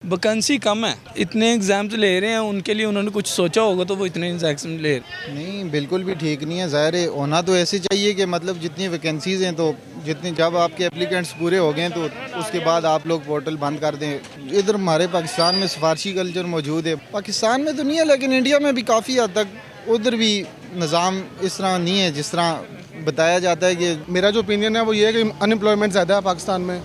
Vacancy कम है, इतने exams ले रहे हैं, उनके लिए उन्होंने कुछ सोचा होगा तो वो इतने एग्जाम ले रहे। नहीं, बिल्कुल भी ठीक नहीं है। ज़ाहिर है होना तो ऐसे चाहिए कि मतलब जितनी वैकेंसीज़ हैं तो जितने जब आपके एप्लीकेंट्स पूरे हो गए तो उसके बाद आप लोग पोर्टल बंद कर दें। इधर हमारे पाकिस्तान में सिफारशी कल्चर मौजूद है, पाकिस्तान में तो नहीं है लेकिन इंडिया में भी काफ़ी हद तक उधर भी निज़ाम इस तरह नहीं है जिस तरह बताया जाता है कि मेरा जो ओपिनियन है वो ये है कि अनएम्प्लॉयमेंट ज़्यादा है पाकिस्तान में,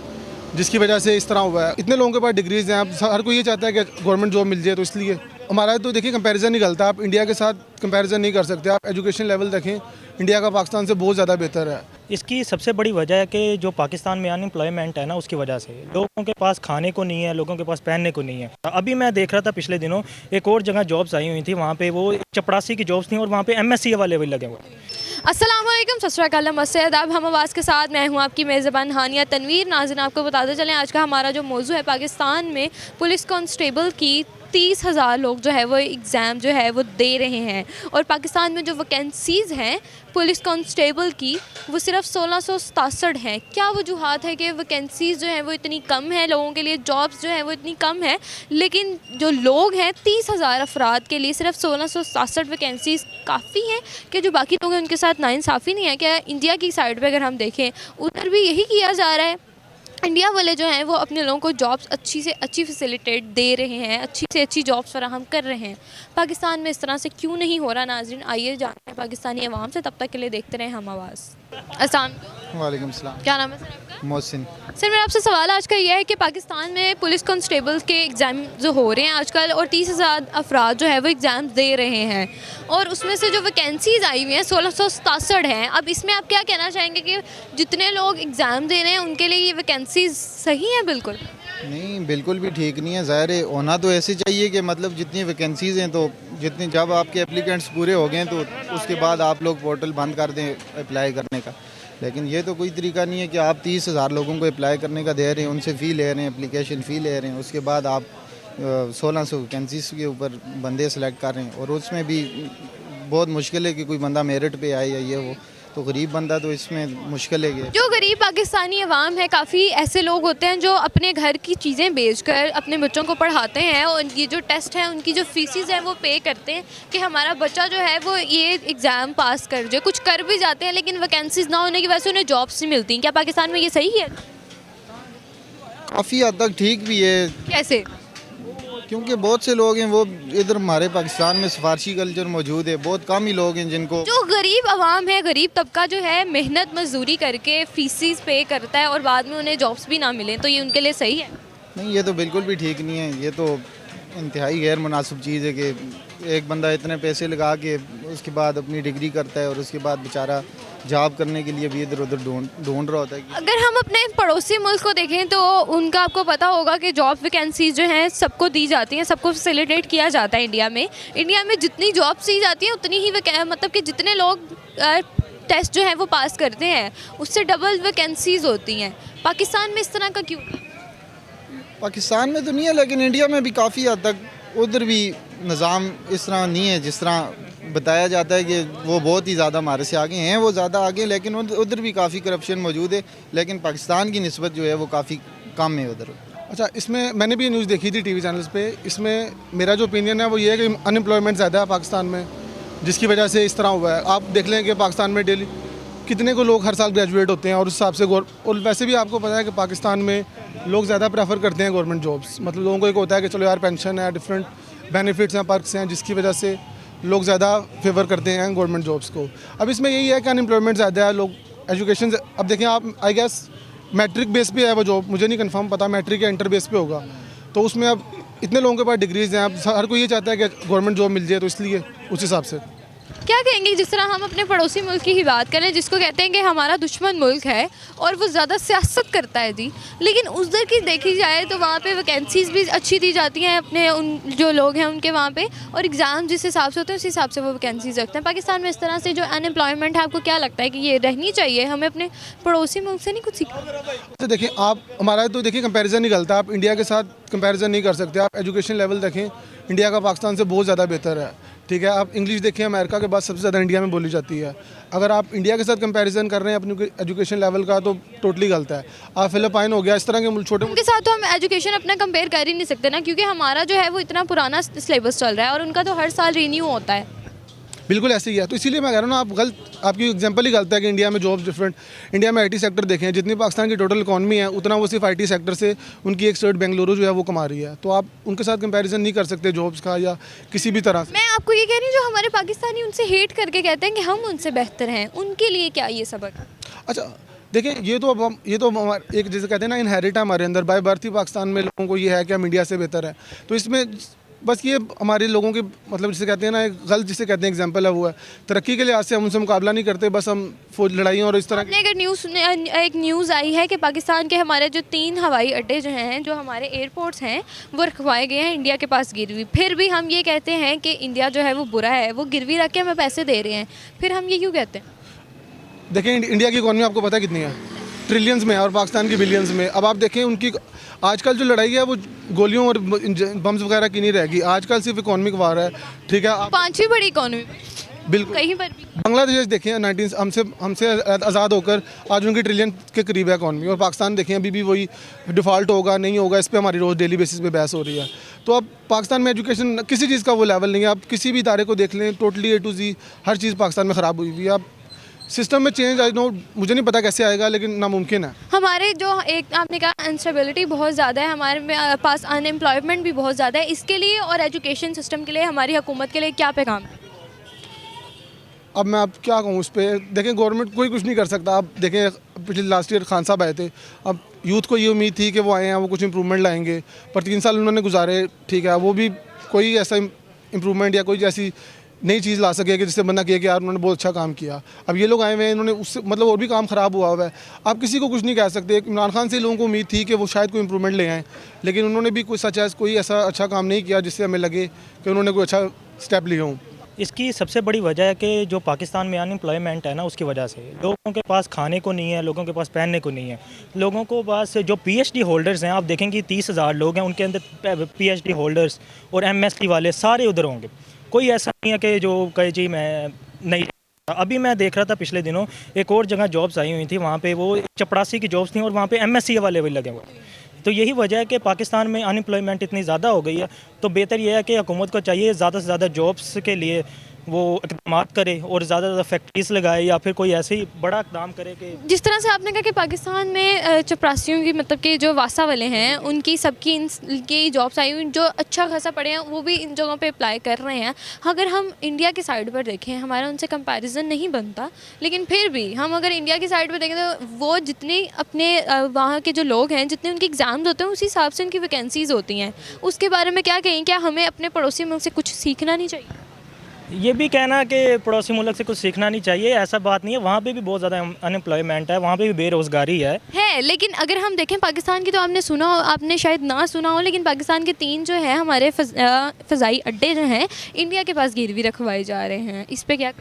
जिसकी वजह से इस तरह हुआ है। इतने लोगों के पास डिग्रीज हैं, अब हर कोई ये चाहता है कि गवर्नमेंट जॉब मिल जाए, तो इसलिए हमारा तो देखिए कंपैरिजन नहीं गलता। आप इंडिया के साथ कंपैरिजन नहीं कर सकते। आप एजुकेशन लेवल देखें, इंडिया का पाकिस्तान से बहुत ज़्यादा बेहतर है। इसकी सबसे बड़ी वजह है कि जो पाकिस्तान में अनएम्प्लॉयमेंट है ना, उसकी वजह से लोगों के पास खाने को नहीं है, लोगों के पास पहनने को नहीं है। अभी मैं देख रहा था पिछले दिनों एक और जगह जॉब्स आई हुई थी, वहाँ पे वो चपरासी की जॉब्स थी और वहाँ पे MSc वाले भी लगे हुए। अस्सलाम वालेकुम, सत श्री अकाल, नमस्ते, आदाब। हम आवाज़ के साथ मैं हूं आपकी मेज़बान हानिया तनवीर। नाज़रीन, आपको बताते चलें आज का हमारा जो मौजू है, पाकिस्तान में पुलिस कांस्टेबल की 30,000 लोग जो है वो एग्ज़ाम जो है वो दे रहे हैं और पाकिस्तान में जो वैकेंसीज़ हैं पुलिस कांस्टेबल की वो सिर्फ 1667 हैं। क्या वजूहात है कि वैकेंसीज़ जो हैं वो इतनी कम है, लोगों के लिए जॉब्स जो हैं वो इतनी कम है, लेकिन जो लोग हैं 30,000 अफराद के लिए सिर्फ 1667 वैकेंसीज़ काफ़ी हैं कि जो बाकी लोग हैं उनके साथ नाइंसाफ़ी नहीं है? क्या इंडिया की साइड पर अगर हम देखें उधर भी यही किया जा रहा है? इंडिया वाले जो हैं वो अपने लोगों को जॉब्स अच्छी से अच्छी फैसिलिटेट दे रहे हैं, अच्छी से अच्छी जॉब्स फराहम कर रहे हैं। पाकिस्तान में इस तरह से क्यों नहीं हो रहा? नाज़रीन, आइए जानते हैं पाकिस्तानी अवाम से। तब तक के लिए देखते रहें हम आवाज़। अस्सलाम वालेकुम सलाम। क्या नाम है सर आपका? मोहसिन। सर, मेरा आपसे सवाल आज का यह है कि पाकिस्तान में पुलिस कांस्टेबल के एग्ज़ाम जो हो रहे हैं आजकल और 30,000 अफराद जो है वो एग्ज़ाम दे रहे हैं और उसमें से जो वैकेंसीज़ आई हुई हैं 1667 हैं। अब इसमें आप क्या कहना चाहेंगे कि जितने लोग एग्ज़ाम दे रहे हैं उनके लिए ये वैकेंसीज़ सही हैं? बिल्कुल नहीं, बिल्कुल भी ठीक नहीं है। ज़ाहिर है होना तो ऐसे चाहिए कि मतलब जितनी वैकेंसीज़ हैं तो जितने जब आपके एप्लीकेंट्स पूरे हो गए तो उसके बाद आप लोग पोर्टल बंद कर दें अप्लाई करने का। लेकिन ये तो कोई तरीका नहीं है कि आप 30,000 लोगों को अप्लाई करने का दे रहे हैं, उनसे फ़ी ले रहे हैं, एप्लीकेशन फ़ी ले रहे हैं, उसके बाद आप 1600 वैकेंसीज़ के ऊपर बंदे सेलेक्ट कर रहे हैं और उसमें भी बहुत मुश्किल है कि कोई बंदा मेरिट पे आए या ये वो, तो गरीब बंदा तो इसमें मुश्किल है। ये जो गरीब पाकिस्तानी अवाम है, काफ़ी ऐसे लोग होते हैं जो अपने घर की चीज़ें बेचकर अपने बच्चों को पढ़ाते हैं और ये जो टेस्ट है उनकी जो फीसिस हैं वो पे करते हैं कि हमारा बच्चा जो है वो ये एग्ज़ाम पास कर जाए। कुछ कर भी जाते हैं लेकिन वैकेंसीज ना होने की वजह से उन्हें जॉब्स नहीं मिलती। क्या पाकिस्तान में ये सही है? काफ़ी हद तक ठीक भी है, कैसे? क्योंकि बहुत से लोग हैं वो इधर हमारे पाकिस्तान में सिफारशी कल्चर मौजूद है। बहुत कम ही लोग हैं जिनको, जो गरीब अवाम है, गरीब तबका जो है मेहनत मजदूरी करके फीसिस पे करता है और बाद में उन्हें जॉब्स भी ना मिलें, तो ये उनके लिए सही है? नहीं, ये तो बिल्कुल भी ठीक नहीं है। ये तो इंतहाई गैर मुनासिब चीज़ है कि एक बंदा इतने पैसे लगा के उसके बाद अपनी डिग्री करता है और उसके बाद बेचारा जॉब करने के लिए भी इधर उधर ढूंढ रहा होता है। अगर हम अपने पड़ोसी मुल्क को देखें तो उनका आपको पता होगा कि जॉब वैकेंसीज जो हैं सबको दी जाती हैं, सबको फैसिलिटेट किया जाता है। इंडिया में जितनी जॉब्स दी जाती हैं उतनी ही मतलब कि जितने लोग टेस्ट जो है वो पास करते हैं उससे डबल वैकेंसीज होती हैं। पाकिस्तान में इस तरह का क्यों? पाकिस्तान में तो नहीं है लेकिन इंडिया में भी काफ़ी हद तक उधर भी निज़ाम इस तरह नहीं है जिस तरह बताया जाता है कि वो बहुत ही ज़्यादा हमारे से आगे हैं। वो ज़्यादा आगे, लेकिन उधर भी काफ़ी करप्शन मौजूद है, लेकिन पाकिस्तान की निस्बत जो है वो काफ़ी कम है उधर। अच्छा, इसमें मैंने भी न्यूज़ देखी थी टीवी चैनल्स पे। इसमें मेरा जो ओपिनियन है वो ये है कि अनएम्प्लॉयमेंट ज़्यादा है पाकिस्तान में, जिसकी वजह से इस तरह हुआ है। आप देख लें कि पाकिस्तान में डेली कितने को लोग हर साल ग्रेजुएट होते हैं और उस हिसाब से और वैसे भी आपको पता है कि पाकिस्तान में लोग ज़्यादा प्रेफर करते हैं गवर्नमेंट जॉब्स। मतलब लोगों को एक होता है कि चलो यार पेंशन है, डिफरेंट बेनिफिट्स हैं, पर्क्स हैं, जिसकी वजह से लोग ज़्यादा फेवर करते हैं गवर्नमेंट जॉब्स को। अब इसमें यही है कि अनएम्प्लॉयमेंट ज़्यादा है, लोग एजुकेशन से, अब देखें आप, आई गेस मैट्रिक बेस पे है वो जॉब, मुझे नहीं कंफर्म पता मैट्रिक या इंटर बेस पे होगा, तो उसमें अब इतने लोगों के पास डिग्रीज हैं, अब हर कोई ये चाहता है कि गवर्नमेंट जॉब मिल जाए, तो इसलिए उस हिसाब से। क्या कहेंगे जिस तरह हम अपने पड़ोसी मुल्क की ही बात करें जिसको कहते हैं कि हमारा दुश्मन मुल्क है और वो ज़्यादा सियासत करता है जी, लेकिन उधर की देखी जाए तो वहाँ पे वैकेंसीज़ भी अच्छी दी जाती हैं अपने उन जो लोग हैं उनके वहाँ पे, और एग्ज़ाम जिस हिसाब से होते हैं उस हिसाब से वो वैकेंसीज़ रखते हैं। पाकिस्तान में इस तरह से जो अनएम्प्लॉयमेंट है, आपको क्या लगता है कि ये रहनी चाहिए? हमें अपने पड़ोसी मुल्क से नहीं कुछ सीखना? तो देखिए, आप हमारा तो देखिए कंपैरिजन नहीं गलता। आप इंडिया के साथ कंपैरिजन नहीं कर सकते। आप एजुकेशन लेवल देखें, इंडिया का पाकिस्तान से बहुत ज़्यादा बेहतर है। ठीक है। आप इंग्लिश देखिए, अमेरिका के बाद सबसे ज़्यादा इंडिया में बोली जाती है। अगर आप इंडिया के साथ कंपैरिजन कर रहे हैं अपने एजुकेशन लेवल का तो टोटली गलत है। आप फिलिपाइन हो गया, इस तरह के छोटे उनके साथ तो हम एजुकेशन अपना कंपेयर कर ही नहीं सकते ना, क्योंकि हमारा जो है वो इतना पुराना सिलेबस चल रहा है और उनका तो हर साल रीन्यू होता है। बिल्कुल ऐसे ही है। तो इसीलिए मैं कह रहा हूँ ना, आप गलत, आपकी एग्जांपल ही गलत है कि इंडिया में जॉब्स डिफरेंट। इंडिया में आईटी सेक्टर देखें, जितनी पाकिस्तान की टोटल इकॉनमी है उतना वो सिर्फ आईटी सेक्टर से उनकी एक स्टेट बेंगलुरु जो है वो कमा रही है। तो आप उनके साथ कंपैरिजन नहीं कर सकते जॉब्स का या किसी भी तरह से। मैं आपको ये कह रही हूँ, जो हमारे पाकिस्तानी उनसे हेट करके कहते हैं कि हम उनसे बेहतर हैं, उनके लिए क्या ये सबक? अच्छा देखें, ये तो हमारे एक जैसे कहते हैं ना, इनहेरिट है हमारे अंदर, बाय बर्थ ही पाकिस्तान में लोगों को ये है कि हम इंडिया से बेहतर है। तो इसमें बस ये हमारे लोगों के मतलब जिसे कहते हैं ना, एक गलत जिसे कहते हैं एग्जांपल है वो है, तरक्की के लिहाज से हम उनसे मुकाबला नहीं करते, बस हम लड़ाइयों और इस तरह आपने एक न्यूज़ आई है कि पाकिस्तान के हमारे जो 3 हवाई अड्डे जो हैं, जो हमारे एयरपोर्ट्स हैं, वो रखवाए गए हैं इंडिया के पास गिरवी। फिर भी हम ये कहते हैं कि इंडिया जो है वो बुरा है, वो गिरवी रख के हमें पैसे दे रहे हैं, फिर हम ये क्यों कहते हैं? देखें इंडिया की इकॉनमी आपको पता है कितनी है, ट्रिलियंस में है और पाकिस्तान की बिलियंस में। अब आप देखें उनकी आजकल जो लड़ाई है वो गोलियों और बम्स वगैरह की नहीं रहेगी, आजकल सिर्फ इकॉनमिक वार है। ठीक है, आप 5वीं बड़ी इकॉनमी बिल्कुल कहीं पर भी। बांग्लादेश देखें, 19 हमसे आज़ाद होकर आज उनकी ट्रिलियन के करीब है इकॉनमी, और पाकिस्तान देखें अभी भी वही डिफ़ॉल्ट होगा नहीं होगा, इस पर हमारी रोज़ डेली बेसिस पे बहस हो रही है। तो अब पाकिस्तान में एजुकेशन किसी चीज़ का वो लेवल नहीं है। आप किसी भी इदारे को देख लें, टोटली A to Z हर चीज़ पाकिस्तान में ख़राब हुई हुई है। अब सिस्टम में चेंज आई नो, मुझे नहीं पता कैसे आएगा, लेकिन नामुमकिन है। हमारे जो एक आपने कहा इंस्टेबिलिटी बहुत ज़्यादा है, हमारे पास अनएम्प्लॉयमेंट भी बहुत ज़्यादा है, इसके लिए और एजुकेशन सिस्टम के लिए हमारी हुकूमत के लिए क्या पैगाम है? अब मैं आप क्या कहूँ उस पर, देखें गवर्नमेंट कोई कुछ नहीं कर सकता। आप देखें पिछले लास्ट ईयर खान साहब आए थे, अब यूथ को ये उम्मीद थी कि वो आए हैं वो कुछ इम्प्रूवमेंट लाएंगे, पर 3 साल उन्होंने गुजारे, ठीक है, वो भी कोई ऐसा इम्प्रूवमेंट या कोई ऐसी नई चीज़ ला सके कि जिससे बंदा कहे कि यार उन्होंने बहुत अच्छा काम किया। अब ये लोग आए हुए हैं, इन्होंने उससे मतलब और भी काम ख़राब हुआ है। आप किसी को कुछ नहीं कह सकते। इमरान खान से लोगों को उम्मीद थी कि वो शायद कोई इम्प्रूवमेंट ले आएँ, लेकिन उन्होंने भी कोई ऐसा अच्छा काम नहीं किया जिससे हमें लगे कि उन्होंने कोई अच्छा स्टेप लिया हूँ। इसकी सबसे बड़ी वजह है कि जो पाकिस्तान में अनएम्प्लॉयमेंट है ना, उसकी वजह से लोगों के पास खाने को नहीं है, लोगों के पास पहनने को नहीं है। लोगों को पास जो PhD होल्डर्स हैं, आप देखेंगे 30,000 लोग हैं, उनके अंदर PhD होल्डर्स और MSc वाले सारे उधर होंगे। कोई ऐसा नहीं है कि जो कहे जी मैं नहीं। अभी मैं देख रहा था पिछले दिनों एक और जगह जॉब्स आई हुई थी, वहाँ पे वो चपरासी की जॉब्स थी और वहाँ पे MSc वाले भी लगे हुए। तो यही वजह है कि पाकिस्तान में अनएम्प्लॉयमेंट इतनी ज़्यादा हो गई है। तो बेहतर यह है कि हुकूमत को चाहिए ज़्यादा से ज़्यादा जॉब्स के लिए वो इक़दाम करे और ज़्यादा से ज़्यादा फैक्ट्रीज लगाए या फिर कोई ऐसे ही बड़ा इक़दाम करे कि जिस तरह से आपने कहा कि पाकिस्तान में चपरासियों की मतलब कि जो वासा वाले हैं उनकी सबकी इनकी जॉब्स आई हुई, जो अच्छा खासा पढ़े हैं वो भी इन जगहों पे अप्लाई कर रहे हैं। अगर हम इंडिया की साइड पर देखें, हमारा उनसे कंपैरिजन नहीं बनता, लेकिन फिर भी हम अगर इंडिया की साइड पर देखें तो वो जितने अपने वहाँ के जो लोग हैं, जितने उनके एग्ज़ाम्स होते हैं उसी हिसाब से उनकी वैकेंसीज़ होती हैं। उसके बारे में क्या कहें, क्या हमें अपने पड़ोसी मुल्क से कुछ सीखना नहीं चाहिए? ये भी कहना कि पड़ोसी मुल्क से कुछ सीखना नहीं चाहिए, ऐसा बात नहीं है। वहाँ पे भी बहुत ज़्यादा अनएम्प्लॉयमेंट है, वहाँ पे भी बेरोज़गारी है। लेकिन अगर हम देखें पाकिस्तान की, तो आपने सुना हो, आपने शायद ना सुना हो, लेकिन पाकिस्तान के 3 जो है हमारे फ़ज़ाई अड्डे जो हैं इंडिया के पास गिरवी रखवाए जा रहे हैं, इस पर क्या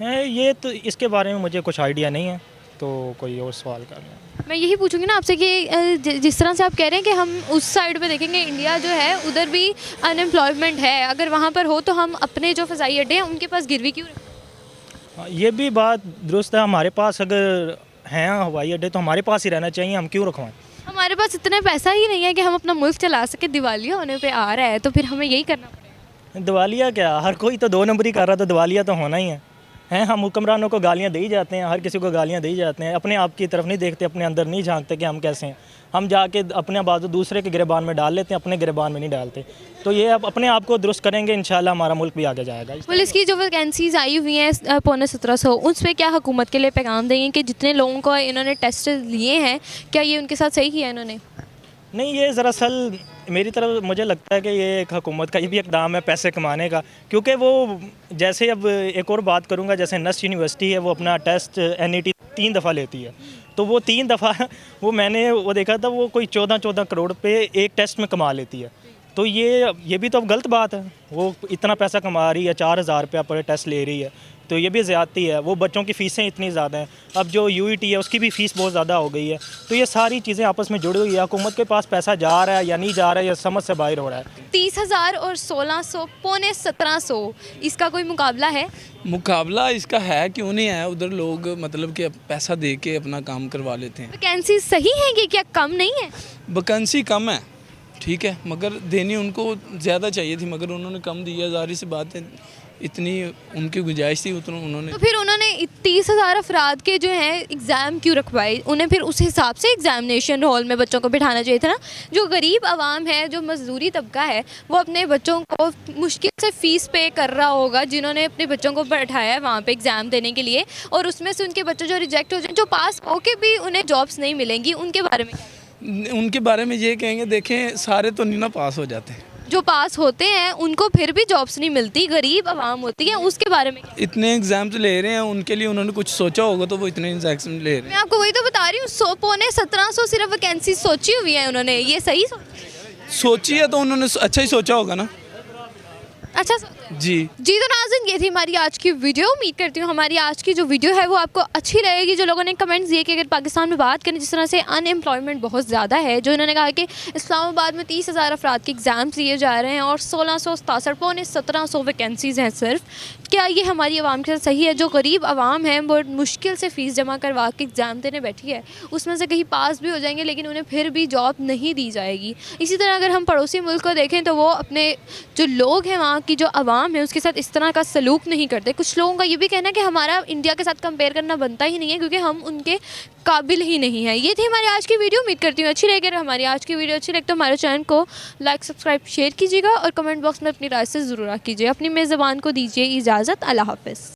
है? ये तो इसके बारे में मुझे कुछ आइडिया नहीं है, तो कोई और सवाल कर लें। मैं यही पूछूंगी ना आपसे कि जिस तरह से आप कह रहे हैं कि हम उस साइड पे देखेंगे, इंडिया जो है उधर भी अनएम्प्लॉयमेंट है, अगर वहाँ पर हो तो हम अपने जो फ़ज़ाई अड्डे हैं उनके पास गिरवी क्यों रखें? ये भी बात दुरुस्त है। हमारे पास अगर हैं हवाई अड्डे तो हमारे पास ही रहना चाहिए, हम क्यों रखवाएं? हमारे पास इतना पैसा ही नहीं है कि हम अपना मुल्क चला सके। दिवालिया होने पे आ रहा है तो फिर हमें यही करना पड़ेगा। दिवालिया क्या, हर कोई तो 2 नंबरी कर रहा, तो दिवालिया तो होना ही है। हम हुक्मरानों को गालियाँ दे ही जाते हैं, हर किसी को गालियाँ दे ही जाते हैं, अपने आप की तरफ नहीं देखते, अपने अंदर नहीं झांकते कि हम कैसे हैं। हम जाके अपने बाजू दूसरे के गिरबान में डाल लेते हैं, अपने गिरबान में नहीं डालते। तो ये अब अपने आप को दुरुस्त करेंगे, इंशाल्लाह हमारा मुल्क भी आगे जाएगा। पुलिस की जो वैकेंसीज आई हुई हैं 1750, उस पर क्या हुकूमत के लिए पैगाम देंगे कि जितने लोगों को इन्होंने टेस्ट लिए हैं, क्या ये उनके साथ सही किया इन्होंने? नहीं, ये दरअसल मेरी तरफ मुझे लगता है कि ये एक हुकूमत का ये भी इक़दाम है पैसे कमाने का, क्योंकि वो जैसे अब एक और बात करूँगा, जैसे नस्ट यूनिवर्सिटी है वो अपना टेस्ट NET 3 दफ़ा लेती है, तो वो 3 दफ़ा वो मैंने वो देखा था, वो कोई 14 करोड़ पे एक टेस्ट में कमा लेती है। तो ये भी तो अब गलत बात है। वो इतना पैसा कमा रही है, 4,000 रुपया पर टेस्ट ले रही है, तो ये भी ज़्यादती है। वो बच्चों की फ़ीसें इतनी ज़्यादा हैं, अब जो यूईटी है उसकी भी फ़ीस बहुत ज़्यादा हो गई है। तो ये सारी चीज़ें आपस में जुड़ी हुई है। हुकूमत के पास पैसा जा रहा है या नहीं जा रहा है, या समझ से बाहर हो रहा है। 30,000 और 1600 पौने 1700, इसका कोई मुकाबला है? मुकाबला इसका है, क्यों नहीं है। उधर लोग मतलब कि पैसा दे के अपना काम करवा लेते हैं। वैकेंसी सही है कि क्या कम नहीं है? वैकेंसी कम है, ठीक है, मगर देनी उनको ज़्यादा चाहिए थी, मगर उन्होंने कम दिया। ज़ाहिर सी बात है, इतनी उनकी गुंजाइश थी उतना उन्होंने। तो फिर उन्होंने 30,000 अफराद के जो हैं एग्ज़ाम क्यों रखवाए? उन्हें फिर उस हिसाब से एग्जामिनेशन हॉल में बच्चों को बिठाना चाहिए था ना। जो गरीब आवाम है, जो मजदूरी तबका है, वो अपने बच्चों को मुश्किल से फ़ीस पे कर रहा होगा, जिन्होंने अपने बच्चों को बैठाया है वहाँ पे एग्ज़ाम देने के लिए, और उसमें से उनके बच्चे जो रिजेक्ट हो जाए, जो पास होके भी उन्हें जॉब्स नहीं मिलेंगी, उनके बारे में उनके बारे में ये कहेंगे, देखें सारे तो नहीं ना पास हो जाते। जो पास होते हैं उनको फिर भी जॉब्स नहीं मिलती, गरीब आवाम होती है, उसके बारे में इतने एग्ज़ाम्स ले रहे हैं, उनके लिए उन्होंने कुछ सोचा होगा तो वो इतने एग्ज़ाम ले रहे हैं। मैं आपको वही तो बता रही हूँ, पौने 1700 सिर्फ वैकेंसी सोची हुई है उन्होंने। ये सही सोची है तो उन्होंने अच्छा ही सोचा होगा ना। अच्छा जी तो नाज़रीन, ये थी हमारी आज की वीडियो। उम्मीद करती हूँ हमारी आज की जो वीडियो है वो आपको अच्छी लगेगी। जो लोगों ने कमेंट्स दिए कि अगर पाकिस्तान में बात करें जिस तरह से अनएम्प्लॉयमेंट बहुत ज़्यादा है, जो इन्होंने कहा कि इस्लामाबाद में 30,000 अफराद के एग्ज़ाम्स लिए जा रहे हैं और 1667 पौने 1700 वैकेंसीज़ हैं सिर्फ, क्या ये हमारी आवाम के साथ सही है? जो गरीब आवाम है बहुत मुश्किल से फ़ीस जमा करवा के एग्ज़ाम देने बैठी है, उसमें से कहीं पास भी हो जाएंगे लेकिन उन्हें फिर भी जॉब नहीं दी जाएगी। इसी तरह अगर हम पड़ोसी मुल्क को देखें तो वो अपने जो लोग हैं, वहाँ की जो आवाम है, उसके साथ इस तरह का सलूक नहीं करते। कुछ लोगों का ये भी कहना है कि हमारा इंडिया के साथ कंपेयर करना बनता ही नहीं है, क्योंकि हम उनके काबिल ही नहीं है। ये थी हमारी आज की वीडियो। उम्मीद करती हूँ अच्छी लगी। अगर हमारी आज की वीडियो अच्छी लगे तो हमारे चैनल को लाइक, सब्सक्राइब, शेयर कीजिएगा और कमेंट बॉक्स में अपनी राय से ज़रूर कीजिए। अपनी मेज़बान को दीजिए इजाज़त। अल्लाह हाफ़िज़।